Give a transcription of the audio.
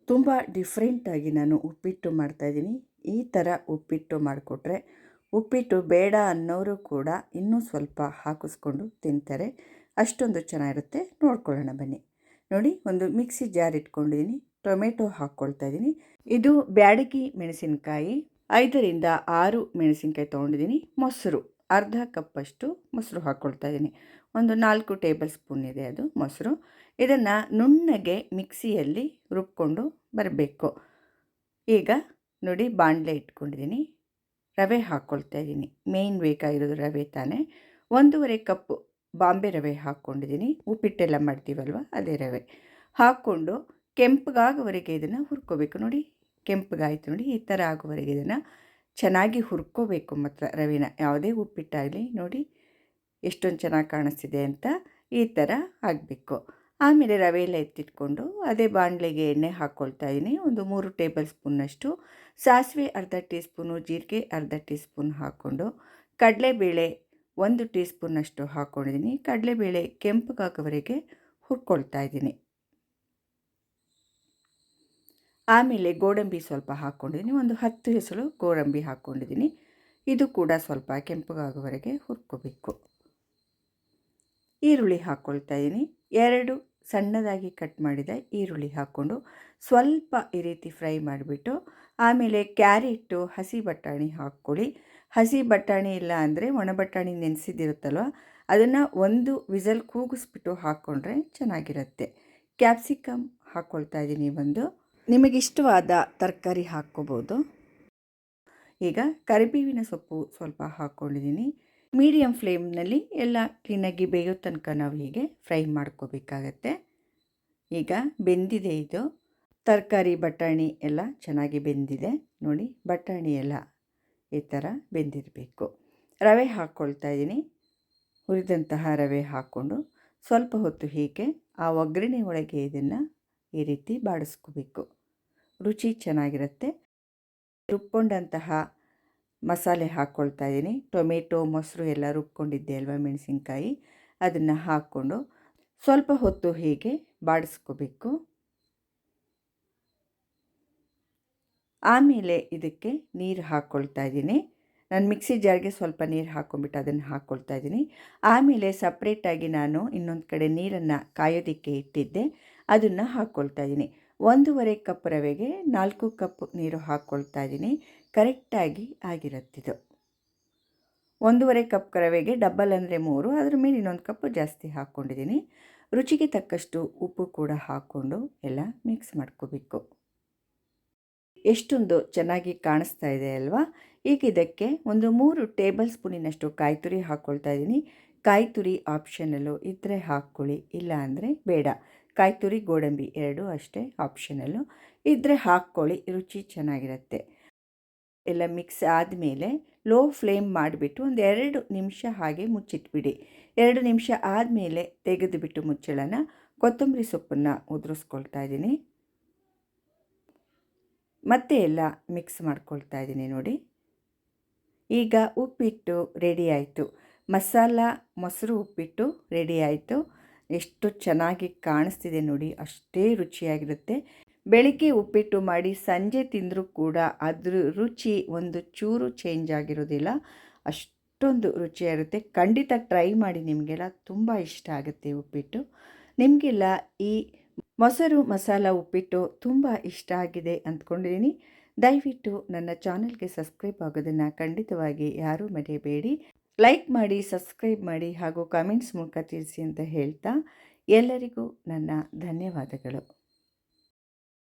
ತುಂಬ ಡಿಫ್ರೆಂಟಾಗಿ ನಾನು ಉಪ್ಪಿಟ್ಟು ಮಾಡ್ತಾಯಿದ್ದೀನಿ. ಈ ಥರ ಉಪ್ಪಿಟ್ಟು ಮಾಡಿಕೊಟ್ರೆ ಉಪ್ಪಿಟ್ಟು ಬೇಡ ಅನ್ನೋರು ಕೂಡ ಇನ್ನೂ ಸ್ವಲ್ಪ ಹಾಕಿಸ್ಕೊಂಡು ತಿಂತಾರೆ. ಅಷ್ಟೊಂದು ಚೆನ್ನಾಗಿರುತ್ತೆ. ನೋಡ್ಕೊಳ್ಳೋಣ ಬನ್ನಿ. ನೋಡಿ, ಒಂದು ಮಿಕ್ಸಿ ಜಾರ್ ಇಟ್ಕೊಂಡಿದ್ದೀನಿ. ಟೊಮೆಟೊ ಹಾಕ್ಕೊಳ್ತಾ ಇದ್ದೀನಿ. ಇದು ಬ್ಯಾಡಗಿ ಮೆಣಸಿನಕಾಯಿ, 5ರಿಂದ 6 ಮೆಣಸಿನಕಾಯಿ ತೊಗೊಂಡಿದ್ದೀನಿ. ಮೊಸರು ಅರ್ಧ ಕಪ್ಪಷ್ಟು ಮೊಸರು ಹಾಕ್ಕೊಳ್ತಾ ಇದ್ದೀನಿ. ಒಂದು 4 ಟೇಬಲ್ ಸ್ಪೂನ್ ಇದೆ ಅದು ಮೊಸರು. ಇದನ್ನು ನುಣ್ಣಗೆ ಮಿಕ್ಸಿಯಲ್ಲಿ ರುಬ್ಕೊಂಡು ಬರಬೇಕು. ಈಗ ನೋಡಿ, ಬಾಣಲೆ ಇಟ್ಕೊಂಡಿದ್ದೀನಿ. ರವೆ ಹಾಕ್ಕೊಳ್ತಾ ಇದ್ದೀನಿ. ಮೇಯ್ನ್ ಬೇಕಾಗಿರೋದು ರವೆ ತಾನೇ. 1.5 ಕಪ್ಪು ಬಾಂಬೆ ರವೆ ಹಾಕ್ಕೊಂಡಿದ್ದೀನಿ. ಉಪ್ಪಿಟ್ಟೆಲ್ಲ ಮಾಡ್ತೀವಲ್ವ, ಅದೇ ರವೆ ಹಾಕ್ಕೊಂಡು ಕೆಂಪಗಾಗೋವರೆಗೆ ಇದನ್ನು ಹುರ್ಕೋಬೇಕು. ನೋಡಿ, ಕೆಂಪಗಾಯಿತು ನೋಡಿ, ಈ ಥರ ಆಗೋವರೆಗೆ ಇದನ್ನು ಚೆನ್ನಾಗಿ ಹುರ್ಕೋಬೇಕು. ಮಾತ್ರ ರವೆನ, ಯಾವುದೇ ಉಪ್ಪಿಟ್ಟಾಗಲಿ ನೋಡಿ ಎಷ್ಟೊಂದು ಚೆನ್ನಾಗಿ ಕಾಣಿಸ್ತಿದೆ ಅಂತ, ಈ ಥರ ಆಗಬೇಕು. ಆಮೇಲೆ ರವೆ ಎಲ್ಲ ಎತ್ತಿಟ್ಕೊಂಡು ಅದೇ ಬಾಣಲೆಗೆ ಎಣ್ಣೆ ಹಾಕ್ಕೊಳ್ತಾ ಇದ್ದೀನಿ. ಒಂದು 3 ಟೇಬಲ್ ಸ್ಪೂನ್ನಷ್ಟು ಸಾಸಿವೆ, ಅರ್ಧ ಟೀ ಸ್ಪೂನು ಜೀರಿಗೆ, ಅರ್ಧ ಟೀ ಸ್ಪೂನ್ ಹಾಕ್ಕೊಂಡು ಕಡಲೆಬೇಳೆ 1 ಟೀ ಸ್ಪೂನ್ನಷ್ಟು ಹಾಕ್ಕೊಂಡಿದ್ದೀನಿ. ಕಡಲೆಬೇಳೆ ಕೆಂಪಗಾಗೋವರೆಗೆ ಹುರ್ಕೊಳ್ತಾ ಇದ್ದೀನಿ. ಆಮೇಲೆ ಗೋಡಂಬಿ ಸ್ವಲ್ಪ ಹಾಕ್ಕೊಂಡಿದ್ದೀನಿ. ಒಂದು 10 ಹೆಸರು ಗೋಡಂಬಿ ಹಾಕ್ಕೊಂಡಿದ್ದೀನಿ. ಇದು ಕೂಡ ಸ್ವಲ್ಪ ಕೆಂಪಗಾಗೋವರೆಗೆ ಹುರ್ಕೋಬೇಕು. ಈರುಳ್ಳಿ ಹಾಕ್ಕೊಳ್ತಾ ಇದ್ದೀನಿ. 2 ಸಣ್ಣದಾಗಿ ಕಟ್ ಮಾಡಿದ ಈರುಳ್ಳಿ ಹಾಕ್ಕೊಂಡು ಸ್ವಲ್ಪ ಈ ರೀತಿ ಫ್ರೈ ಮಾಡಿಬಿಟ್ಟು ಆಮೇಲೆ ಕ್ಯಾರೆಟು, ಹಸಿ ಬಟಾಣಿ ಹಾಕ್ಕೊಳ್ಳಿ. ಹಸಿ ಬಟಾಣಿ ಇಲ್ಲ ಅಂದರೆ ಒಣ ಬಟಾಣಿ ನೆನೆಸಿದಿರುತ್ತಲ್ವ, ಅದನ್ನು 1 ವಿಸಲ್ ಕೂಗಿಸ್ಬಿಟ್ಟು ಹಾಕ್ಕೊಂಡ್ರೆ ಚೆನ್ನಾಗಿರುತ್ತೆ. ಕ್ಯಾಪ್ಸಿಕಮ್ ಹಾಕ್ಕೊಳ್ತಾ ಇದ್ದೀನಿ. ನಿಮಗಿಷ್ಟವಾದ ತರಕಾರಿ ಹಾಕ್ಕೋಬೋದು. ಈಗ ಕರಿಬೇವಿನ ಸೊಪ್ಪು ಸ್ವಲ್ಪ ಹಾಕ್ಕೊಂಡಿದ್ದೀನಿ. ಮೀಡಿಯಮ್ ಫ್ಲೇಮ್ನಲ್ಲಿ ಎಲ್ಲ ಕ್ಲೀನಾಗಿ ಬೇಯೋ ತನಕ ನಾವು ಹೀಗೆ ಫ್ರೈ ಮಾಡ್ಕೋಬೇಕಾಗತ್ತೆ. ಈಗ ಬೆಂದಿದೆ ಇದು. ತರಕಾರಿ ಬಟಾಣಿ ಎಲ್ಲ ಚೆನ್ನಾಗಿ ಬೆಂದಿದೆ ನೋಡಿ. ಬಟಾಣಿ ಎಲ್ಲ ಈ ಥರ ಬೆಂದಿರಬೇಕು. ರವೆ ಹಾಕ್ಕೊಳ್ತಾ ಇದ್ದೀನಿ. ಹುರಿದಂತಹ ರವೆ ಹಾಕ್ಕೊಂಡು ಸ್ವಲ್ಪ ಹೊತ್ತು ಹೀಗೆ ಆ ಒಗ್ಗರಣೆ ಒಳಗೆ ಇದನ್ನು ಈ ರೀತಿ ಬಾಡಿಸ್ಕೋಬೇಕು. ರುಚಿ ಚೆನ್ನಾಗಿರುತ್ತೆ. ರುಬ್ಕೊಂಡಂತಹ ಮಸಾಲೆ ಹಾಕ್ಕೊಳ್ತಾ ಇದ್ದೀನಿ. ಟೊಮೆಟೊ, ಮೊಸರು ಎಲ್ಲ ರುಬ್ಕೊಂಡಿದ್ದೆ ಅಲ್ವಾ, ಮೆಣಸಿನ್ಕಾಯಿ, ಅದನ್ನು ಹಾಕ್ಕೊಂಡು ಸ್ವಲ್ಪ ಹೊತ್ತು ಹೀಗೆ ಬಾಡಿಸ್ಕೋಬೇಕು. ಆಮೇಲೆ ಇದಕ್ಕೆ ನೀರು ಹಾಕ್ಕೊಳ್ತಾ ಇದ್ದೀನಿ. ನಾನು ಮಿಕ್ಸಿ ಜಾರ್ಗೆ ಸ್ವಲ್ಪ ನೀರು ಹಾಕ್ಕೊಂಬಿಟ್ಟು ಅದನ್ನು ಹಾಕ್ಕೊಳ್ತಾ ಇದ್ದೀನಿ. ಆಮೇಲೆ ಸಪ್ರೇಟಾಗಿ ನಾನು ಇನ್ನೊಂದು ಕಡೆ ನೀರನ್ನು ಕಾಯೋದಕ್ಕೆ ಇಟ್ಟಿದ್ದೆ, ಅದನ್ನು ಹಾಕ್ಕೊಳ್ತಾ ಇದ್ದೀನಿ. 1.5 ಕಪ್ ರವೆಗೆ 4 ಕಪ್ ನೀರು ಹಾಕ್ಕೊಳ್ತಾ ಇದ್ದೀನಿ. ಕರೆಕ್ಟಾಗಿ ಆಗಿರುತ್ತಿದ್ದು. 1.5 ಕಪ್ ರವೆಗೆ ಡಬ್ಬಲ್ ಅಂದರೆ 3, ಅದ್ರ ಮೇಲೆ ಇನ್ನೊಂದು ಕಪ್ ಜಾಸ್ತಿ ಹಾಕ್ಕೊಂಡಿದ್ದೀನಿ. ರುಚಿಗೆ ತಕ್ಕಷ್ಟು ಉಪ್ಪು ಕೂಡ ಹಾಕ್ಕೊಂಡು ಎಲ್ಲ ಮಿಕ್ಸ್ ಮಾಡ್ಕೋಬೇಕು. ಎಷ್ಟೊಂದು ಚೆನ್ನಾಗಿ ಕಾಣಿಸ್ತಾ ಇದೆ ಅಲ್ವಾ. ಈಗ ಇದಕ್ಕೆ ಒಂದು 3 ಟೇಬಲ್ ಸ್ಪೂನಿನಷ್ಟು ಕಾಯಿ ತುರಿ ಹಾಕ್ಕೊಳ್ತಾ ಇದ್ದೀನಿ. ಕಾಯಿ ತುರಿ ಆಪ್ಷನಲ್ಲು, ಇದ್ದರೆ ಹಾಕ್ಕೊಳ್ಳಿ, ಇಲ್ಲ ಅಂದರೆ ಬೇಡ. ಕಾಯಿ ತುರಿ, ಗೋಡಂಬಿ 2 ಅಷ್ಟೇ ಆಪ್ಷನಲ್ಲು, ಇದ್ದರೆ ಹಾಕ್ಕೊಳ್ಳಿ, ರುಚಿ ಚೆನ್ನಾಗಿರುತ್ತೆ. ಎಲ್ಲ ಮಿಕ್ಸ್ ಆದಮೇಲೆ ಲೋ ಫ್ಲೇಮ್ ಮಾಡಿಬಿಟ್ಟು ಒಂದು 2 ನಿಮಿಷ ಹಾಗೆ ಮುಚ್ಚಿಟ್ಬಿಡಿ. 2 ನಿಮಿಷ ಆದಮೇಲೆ ತೆಗೆದುಬಿಟ್ಟು ಮುಚ್ಚಳನ ಕೊತ್ತಂಬರಿ ಸೊಪ್ಪನ್ನು ಉದುರಿಸ್ಕೊಳ್ತಾ ಇದ್ದೀನಿ. ಮತ್ತೆ ಎಲ್ಲ ಮಿಕ್ಸ್ ಮಾಡ್ಕೊಳ್ತಾ ಇದ್ದೀನಿ ನೋಡಿ. ಈಗ ಉಪ್ಪಿಟ್ಟು ರೆಡಿ ಆಯಿತು. ಮಸಾಲ ಮೊಸರು ಉಪ್ಪಿಟ್ಟು ರೆಡಿ ಆಯಿತು. ಎಷ್ಟು ಚೆನ್ನಾಗಿ ಕಾಣಿಸ್ತಿದೆ ನೋಡಿ, ಅಷ್ಟೇ ರುಚಿಯಾಗಿರುತ್ತೆ. ಬೆಳಿಗ್ಗೆ ಉಪ್ಪಿಟ್ಟು ಮಾಡಿ ಸಂಜೆ ತಿಂದರೂ ಕೂಡ ಅದ್ರ ರುಚಿ ಒಂದು ಚೂರು ಚೇಂಜ್ ಆಗಿರೋದಿಲ್ಲ. ಅಷ್ಟೊಂದು ರುಚಿಯಾಗಿರುತ್ತೆ. ಖಂಡಿತ ಟ್ರೈ ಮಾಡಿ, ನಿಮಗೆಲ್ಲ ತುಂಬ ಇಷ್ಟ ಆಗುತ್ತೆ ಉಪ್ಪಿಟ್ಟು. ನಿಮಗೆಲ್ಲ ಈ ಮೊಸರು ಮಸಾಲ ಉಪ್ಪಿಟ್ಟು ತುಂಬ ಇಷ್ಟ ಆಗಿದೆ ಅಂದ್ಕೊಂಡಿದ್ದೀನಿ. ದಯವಿಟ್ಟು ನನ್ನ ಚಾನಲ್ಗೆ ಸಬ್ಸ್ಕ್ರೈಬ್ ಆಗೋದನ್ನು ಖಂಡಿತವಾಗಿ ಯಾರೂ ಮರೆಯಬೇಡಿ. ಲೈಕ್ ಮಾಡಿ, ಸಬ್ಸ್ಕ್ರೈಬ್ ಮಾಡಿ ಹಾಗೂ ಕಮೆಂಟ್ಸ್ ಮೂಲಕ ತಿಳಿಸಿ ಅಂತ ಹೇಳ್ತಾ ಎಲ್ಲರಿಗೂ ನನ್ನ ಧನ್ಯವಾದಗಳು.